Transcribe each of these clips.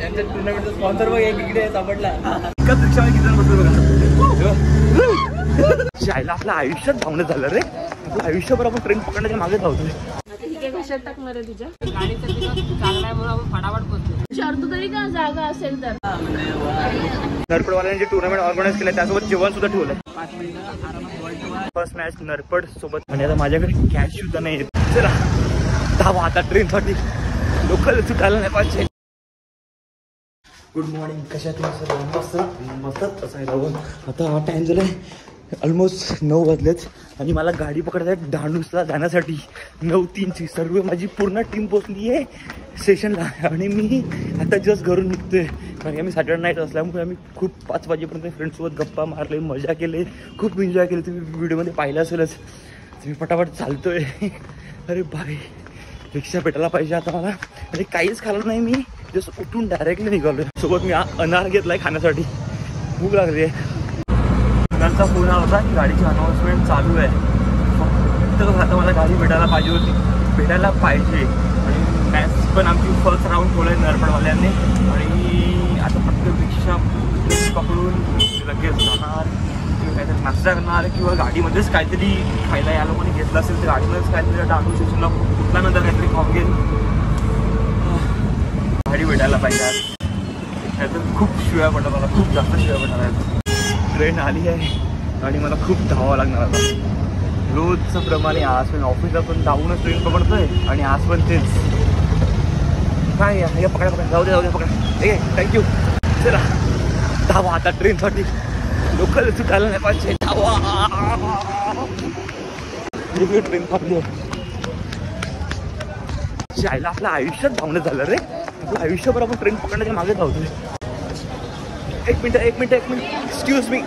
टुर्नामेंटचा sponsor बघ इकडे सापडला. एकाच रिक्षामध्ये किती जण बसलो बघा. जायला आपल्या आयुष्यात भावना झालं रे. आपल्या आयुष्यभर आपण ट्रेन पकडण्याच्या मागे धावतोय. टाकणार आहे तुझ्या गाडीचा चांगला आहे म्हणून आपण फटाफट पोहोचलो. विचारतो तरी का जागा असेल तर. नरपडवाल्यांनी जे टुर्नामेंट ऑर्गनाईज केलं त्यासोबत जेवण सुद्धा ठेवलंय. 5 मिनिटं आरामात फर्स्ट मॅच नरपड सोबत. आणि आता माझ्याकडे कॅश सुद्धा नाही. चला धावा आता ट्रेनसाठी. लोकल सुटायला नाही पाहिजे. Good morning. कशा तुम्ही सर? मस्त असायला. आता हा टाइम झालाय ऑलमोस्ट 9 वाजलेच. आणि मला गाडी पकडत आहे डहाणूला जाण्यासाठी. 9:03ची सर्व माझी पूर्ण टीम पोचली आहे स्टेशनला. आणि मी आता जस्ट घरून निघतोय. कारण की आम्ही सॅटर्डे नाईट असल्यामुळे आम्ही खूप 5 वाजेपर्यंत फ्रेंड्ससोबत गप्पा मारले, मजा केले, खूप एन्जॉय केले. तुम्ही व्हिडिओमध्ये पाहिलं असेलच. तुम्ही फटाफट चालतोय. अरे बाई रिक्षा भेटायला पाहिजे आता मला. आणि काहीच खाल्लं नाही मी. जस्ट उठून डायरेक्टली निघालो. सोबत मी अनार घेतलाय खाण्यासाठी. भूक लागली आहे. त्यांचा फोन आला होता की गाडीची अनाउन्समेंट चालू आहे. फक्त आता मला गाडी भेटायला पाहिजे होती. भेटायला पाहिजे. आणि मॅच पण आमची फर्स्ट राऊंड ठेवलं आहे नरपडवाल्यांनी. आणि आता फक्त रिक्षा पकडून लगेच जाणार किंवा काहीतरी नाश्ता करणार किंवा गाडीमध्येच काहीतरी खायला या लोकांनी घेतलं असेल तर गाडीमध्येच काहीतरी डहाणू स्टेशनला उठल्यानंतर काहीतरी खाऊन घेईल. गाडी भेटायला पाहिजे. त्यातून खूप शिव्या पडतात मला. खूप जास्त शिव्या पडणार आहेत. ट्रेन आली आहे आणि मला खूप धावावं लागणार आता. रोजचं प्रमाणे आज पण ऑफिसला पण धावूनच ट्रेन पकडतोय. आणि आज पण तेच. काय या पकडा जाऊ दे पकडा. ठीक आहे थँक्यू. चला धावा आता ट्रेनसाठी. लोकल सुटायला नाही पाहिजे. धावा. ट्रेन पकडली जायला आपल्या आयुष्यात भावना झालं रे. आपल्या आयुष्यभर आपण ट्रेन पकडण्याच्या मागे धावतोय. एक मिनिट एक्सक्यूज मी.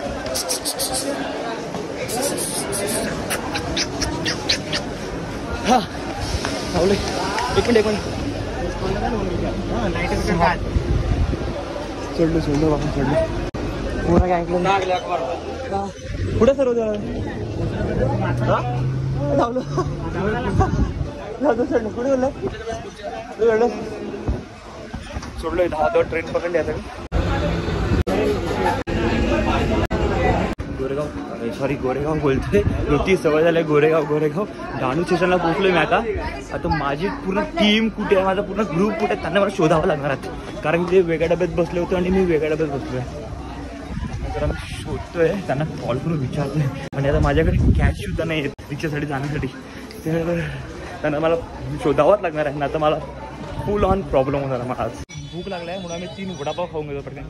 हा धावले. एक मिनिट सोडलं बाबा सोडलं. पूर्ण काय ऐकलं पुढे सर्व धावलं. सोडलं कुठे बोललं सोडलं. 10 ट्रेन पकडली आता. गोरेगाव बोलतोय. नुकती सवय झाली गोरेगाव. डहाणू स्टेशनला पोहोचलोय मी आता. माझी पूर्ण टीम कुठे आहे, माझा पूर्ण ग्रुप कुठे आहे त्यांना मला शोधावं लागणार आहे. कारण की ते वेगळ्या डब्यात बसले होते आणि मी वेगळ्या डब्यात बसलोय. तर आम्ही शोधतोय. त्यांना कॉल करून विचारतोय. आणि आता माझ्याकडे कॅश सुद्धा नाही आहे रिक्षासाठी जाण्यासाठी. तर त्यांना मला शोधावंच लागणार आहे. आता मला फुल ऑन प्रॉब्लेम होणार मला. आज भूक लागलाय म्हणून आम्ही 3 वडापाव खाऊन घेतो पटकन.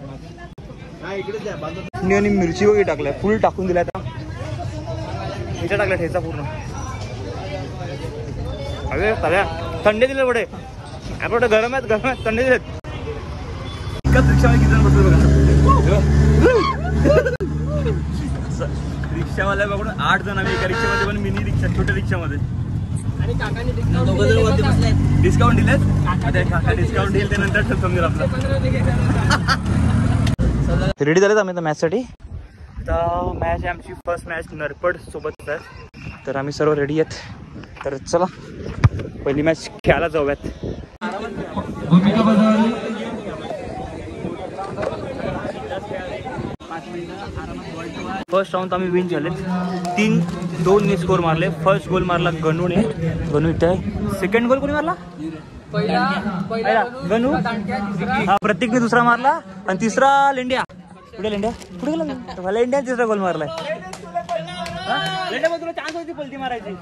आणि मिरची वगैरे टाकलाय. फुल टाकून दिलाय. आता ठेचा टाकला. ठेचा पूर्ण. अरे सगळ्या थंडे दिले वडे. आपल्या गरम आहेत थंडे दिलेत. एकाच रिक्षामध्ये किती जण बसलो बघा. रिक्षावाल्या बघून 8 जण आम्ही एका रिक्षामध्ये. पण मिनी रिक्षा छोट्या रिक्षामध्ये. आणि काकांनी डिस्काउंट दिलेत. काका डिस्काउंट देईल ते नंतर समजेल आपलं. रेडी झालेत आम्ही आता मॅचसाठी. आता मॅच आहे आमची फर्स्ट मॅच नरपड सोबत आहे. तर आम्ही सर्व रेडी आहेत. तर चला पहिली मॅच खेळायला जाऊयात. फर्स्ट राऊंड आम्ही विन झाले. 3-2 स्कोर मारले. फर्स्ट गोल मारला गणूने. गणू इथे आहे. सेकंड गोल कोणी मारला? पहिला गणू. हा प्रतीकने दुसरा मारला. आणि तिसरा लेंड्या. कुठे लेंड्या गेला? लेंड्या तिसरा गोल मारलाय. लेंड्या तुला चान्स होती पलटी मारायची.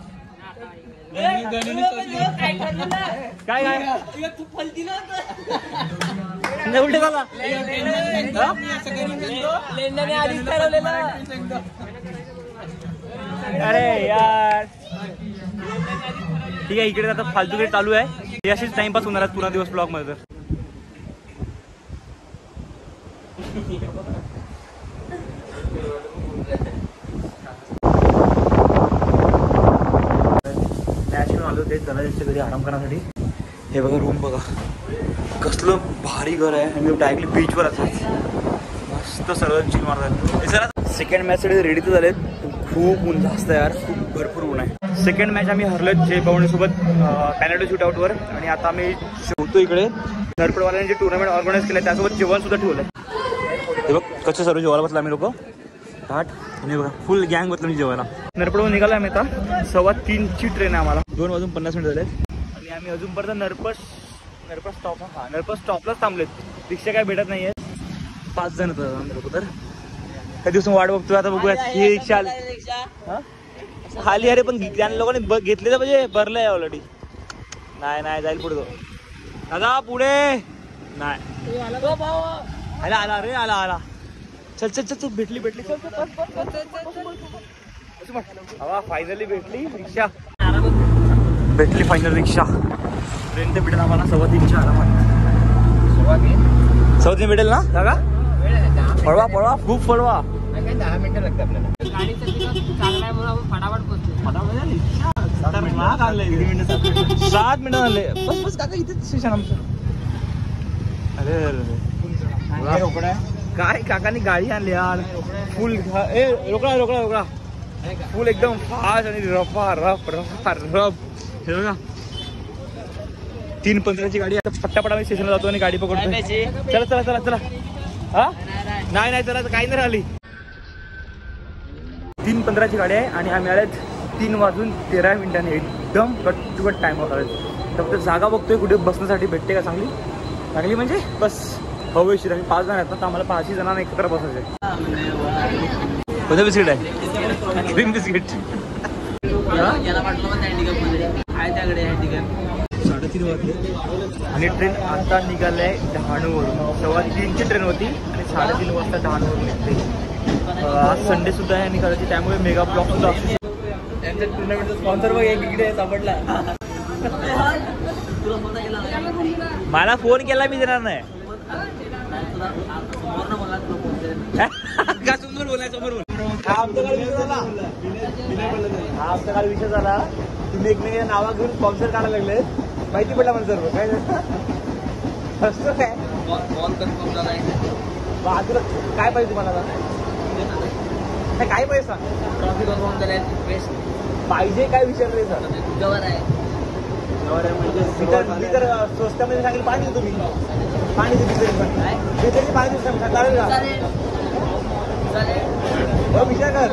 काय उलटे झाला. अरे यार ठीक आहे. इकडे आता फालतू गेट चालू आहे. अशीच टाइमपास होणार आहे पूर्ण दिवस ब्लॉग मध्ये. तर मॅच घेऊन आलो ते दलाच्या घरी आराम करण्यासाठी. हे बघा रूम बघा. कसलं भारी घर आहे. आणि डायरेक्टली बीचवर असतात. मस्त सर्व चिल मारतात. सेकंड मॅचसाठी रेडी तर झालेत. खूप ऊन जास्त यार. खूप भरपूर ऊन आहे. सेकंड मॅच आम्ही हरलो जे पवणेसोबत पॅनल्टी शूटआउटवर. आणि आता आम्ही शेवतो इकडे नरपडवाल्यांनी जे टुर्नामेंट ऑर्गनाईज केलं त्यासोबत जेवण सुद्धा ठेवलं. हे बघ कसं सर्व जेवायला बसला आम्ही लोक ताट आणि बघा फुल गँग बसलो मी जेवायला. नरपडवर निघालो आम्ही आता 3:15ची ट्रेन आहे आम्हाला. 2:50 झाले आणि आम्ही अजूनपर्यंत नरपड स्टॉपलाच थांबलेत. रिक्षा काय भेटत नाहीये. 5 जण लोक तर काही दिवस वाट बघतोय. आता बघूया ही रिक्षा खाली. अरे पण त्या लोकांनी घेतले तर म्हणजे भरलंय ऑलरेडी. नाही जाईल पुढे तो दादा पुढे नाही आला रे आला. चल भेटली हवा फायनली भेटली रिक्षा. भेटली फायनल रिक्षा. ट्रेन तर भेटेल आम्हाला 3:15 आरामात. 3:15 भेटेल ना दादा. पळवा खूप पळवा. 10 मिनिटं लागतात आपल्याला. गाडीचा दिवस चांगला आहे म्हणून आपण फटाफट पोहोचतो. 7 मिनिटं झाले. बस काका इथेच स्टेशन आमचं. अरे काय काकांनी गाडी आणली यार. फुल रोकडा फुल एकदम फास्ट आणि रफ. हे बघा 3:15ची गाडी. आता पट्टापटा स्टेशनला जातो आणि गाडी पकडतो. चला हा नाही चला काही नाही राहिली. 3:15ची गाडी आहे आणि आम्ही आलेत 3:13 एकदम कट टाइम आलेत. फक्त जागा बघतोय कुठे बसण्यासाठी भेटते का चांगली म्हणजे बस हवेशीर. आणि 5 जण आहेत ना तर आम्हाला 5 जणांना एकत्र बसायचे. कोणतं बिस्किट आहे? Cream biscuit. 3:30 वाजले आणि ट्रेन आता निघाली आहे डहाणूवरून. 3:15ची ट्रेन होती आणि 3:30 वाजता डहाणूवरून निघते. आज संडे सुद्धा आहे आणि करायची त्यामुळे मेगा ब्लॉक सुद्धा असतो. त्यांच्या टुर्नामेंटचा स्पॉन्सर बघ इकडे सापडला. मला फोन केला मी देणार नाही. का समोर बोलाय समोर बोल. हा आमचा काल विषय झाला. तुम्ही एकमेकांच्या नावा घेऊन स्पॉन्सर काढायला लागले. माहिती पडला मला सर्व काय असतो काय बहादूर. काय पाहिजे तुम्हाला काय पाहिजे सांग. पाहिजे काय विचारलं सर. तुझ्यावर आहे म्हणजे तर स्वस्तामध्ये सांगेल पाणी देतो मी. पाणी देतो पाणी चालेल का विचार कर.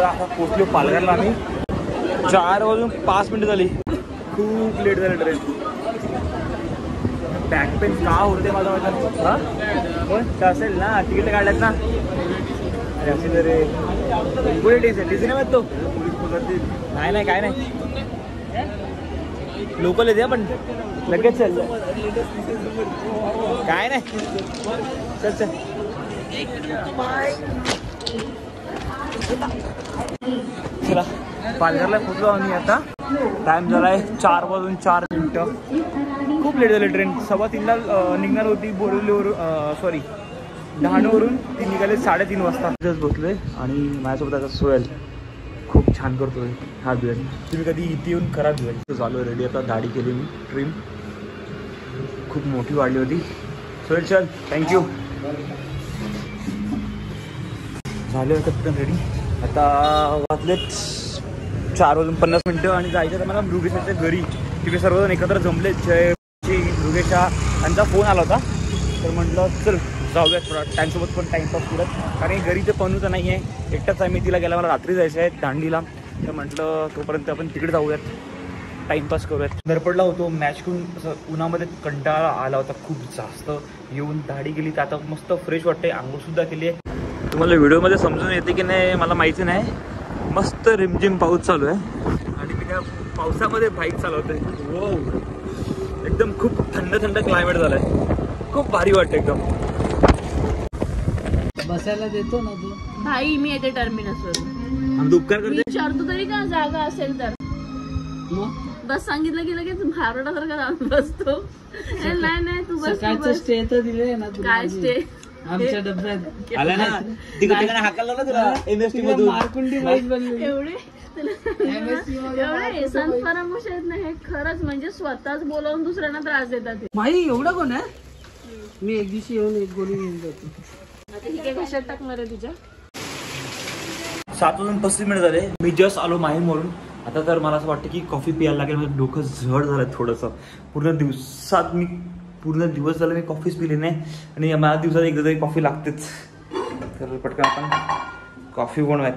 आता पोचलो पालघरला आम्ही. 4:05 झाली. खूप लेट झाली ट्रेन. बॅक पेन का होते माझा हा पण असेल ना. तिकीट काढल्यात ना. अरे असेल रे पुढे टीसी नाही तो. नाही काय नाही लोकल येते पण लगेच चल. काय नाही चल चला पालघरला पोचलो आम्ही. आता टाइम झालाय 4:04. खूप लेट झाली ट्रेन. 3:15 निघणार होती बोरिवलीवरून डहाणूवरून. ती निघाली 3:30 वाजता. तिथंच बसलोय आणि माझ्यासोबत आता सोहेल खूप छान करतोय हा बिअर. तुम्ही कधी इथे येऊन करा बिअर. चालू आहे रेडी. आता दाढी केली मी. ट्रिम खूप मोठी वाढली होती. सोहेल चल थँक्यू. झाले होतं एकदम रेडी. आता वाजलेत 4:50 आणि जायचं तर मला मृगेशाच्या घरी. तिथे सर्वजण एकत्र जमले. जयची मृगेशा यांचा फोन आला होता तर म्हटलं चल जाऊयात थोडा टाईमसोबत पण टाईमपास करत. कारण घरी ते पणूचं नाही आहे. एकटाच आहे मी. तिला गेला मला रात्री जायचं आहे दांडीला. तर म्हटलं तोपर्यंत आपण तिकडे जाऊयात टाईमपास करूयात. नरपडला होतो मॅच करून असं उन्हामध्ये कंटाळा आला होता खूप जास्त. येऊन दाढी गेली तर आता मस्त फ्रेश वाटते. आंघोळसुद्धा केली आहे. तुम्हाला व्हिडिओमध्ये समजून येते की नाही मला माहिती नाही. मस्त रिमझिम पाऊस चालू आहे आणि मी त्या पावसामध्ये बाईक चालवतोय. हो एकदम खूप थंड क्लायमेट झालं आहे. खूप भारी वाटतं एकदम. बसायला देतो ना तू. भाई मी येते टर्मिनसवर. आम्ही उपकार करते. विचारतो तरी का जागा असेल तर. बस सांगितलं की लगेच भारडासारखा जाऊन बसतो. नाही तू बस. स्टे तर दिले ना. काय स्टे आमच्या डब्यात आला ना. हाकलला ना तुला एमएसटी मधून. मारकुंडी वाईज बनली. एवढे एवढे फरामोश आहेत ना हे. खरंच म्हणजे स्वतःच बोलावून दुसऱ्यांना त्रास देतात. भाई एवढं कोण आहे. मी एक दिवशी येऊन एक गोळी घेऊन जातो. आता ही काय कशात टाकणार आहे तुझ्या? 7:35 झाले. मी जस्ट आलो माहीमवरून. आता तर मला असं वाटतं की कॉफी प्यायला लागेल. माझं डोकं जड झालं थोडंसं. पूर्ण दिवस झाला मी कॉफीच पिली नाही आणि मला दिवसात एकदा तरी कॉफी लागतेच. तर पटकन आपण कॉफी बनवायत.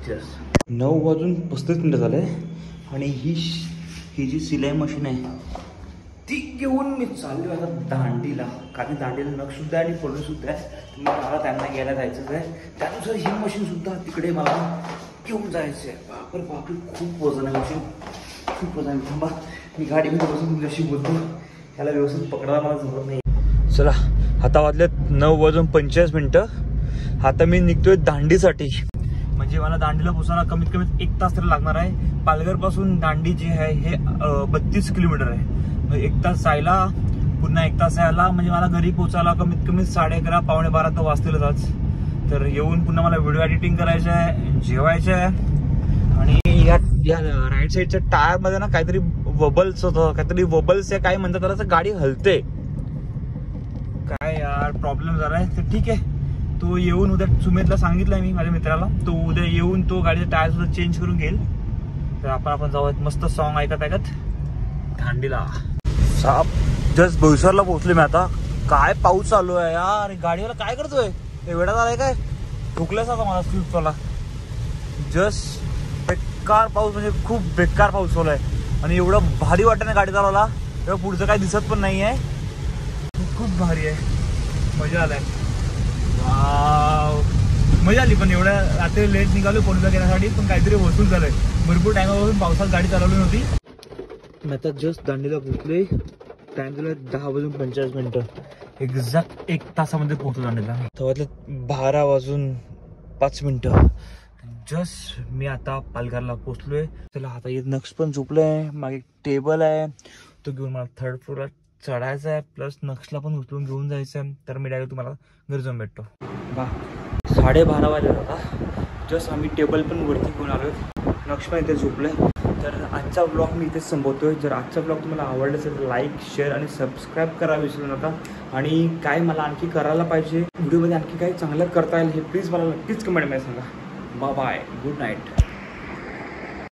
जस्ट 9:35 झाले आणि ही जी सिलाई मशीन आहे ती घेऊन मी चाललो आता दांडीला. कारण दांडीला नख सुद्धा आहे आणि पडून सुद्धा आहे. मला त्यांना घ्यायला जायचंच आहे. त्यानुसार ही मशीन सुद्धा तिकडे मला घेऊन जायचं आहे. बापरे खूप वजन आहे मशीन, खूप वजन आहे. थांबा मी गाडीमध्ये बसून तुमच्याशी बोलतो. ह्याला व्यवस्थित पकडायला मला जमत नाही. चला आता वाजलेत 9:45. आता मी निघतोय दांडीसाठी. म्हणजे मला दांडीला पोहोचायला कमीत कमी 1 तास तरी लागणार आहे. पालघर पासून दांडी जे आहे हे 32 किलोमीटर आहे. 1 तास जायला, पुन्हा 1 तास यायला. म्हणजे मला घरी पोहोचायला कमीत कमी 11:30 पावणे 12 तर वाजतीलच आज. तर येऊन पुन्हा मला व्हिडिओ एडिटिंग करायचं आहे, जेवायचं आहे. आणि या राईट साईडच्या टायर मध्ये ना काहीतरी वबल्स होतं, काहीतरी वबल्स आहे काय म्हणतात त्याला, गाडी हलते काय यार, प्रॉब्लेम झालाय. तर ठीक आहे, तो येऊन उद्या सुमेधला सांगितलंय मी माझ्या मित्राला, तो उद्या येऊन तो गाडीचे टायर सुद्धा चेंज करून घेईल. तर आपण जाऊयात मस्त सॉन्ग ऐकत दांडीला. जस्ट बोईसरला पोहोचले मी आता. काय पाऊस चालू आहे यार. गाडीवाला काय करतोय, वेळा झालाय काय, ठोकल्यास आता मला स्विफ्टवाला. जस्ट बेकार पाऊस, म्हणजे खूप बेकार पाऊस चालू आहे. आणि एवढं भारी वाटत नाही गाडी चालवला, तेव्हा पुढचं काही दिसत पण नाही आहे. खूप भारी आहे, मजा आलाय. मजा आली. पण एवढ्या रात्री लेट निघालो कोणत्या घेण्यासाठी, पण काहीतरी वसूल झालंय. भरपूर टायमापासून पावसात गाडी चालवली नव्हती. मी आता जस्ट दांडीला पोहोचले. टाइम झाला 10:45. एक्झॅक्ट 1 तासामध्ये पोहोचलो दांडीला. तेव्हा 12:05. जस्ट मी आता पालघरला पोहोचलोय. चला आता येत नक्ष पण झोपलंय. मागे टेबल आहे, तो घेऊन मला 3rd फ्लोअरला चढायचं आहे. प्लस नक्षला पण उचलून घेऊन जायचं आहे. तर मी डायरेक्ट तुम्हाला घरी जाऊन भेटतो. 12:30 वाजले आता. जस्ट आम्ही टेबल पण वरती घेऊन आलो. नक्ष पण इथे झोपलंय. तर आजचा ब्लॉग मी इथेच संपवतोय. जर आजचा ब्लॉग तुम्हाला आवडला असेल तर लाईक, शेअर आणि सबस्क्राईब करा विसरू नका. आणि काय मला आणखी करायला पाहिजे, व्हिडिओमध्ये आणखी काही चांगलं करता येईल हे प्लीज मला नक्कीच कमेंटमध्ये सांगा. Bye, good night.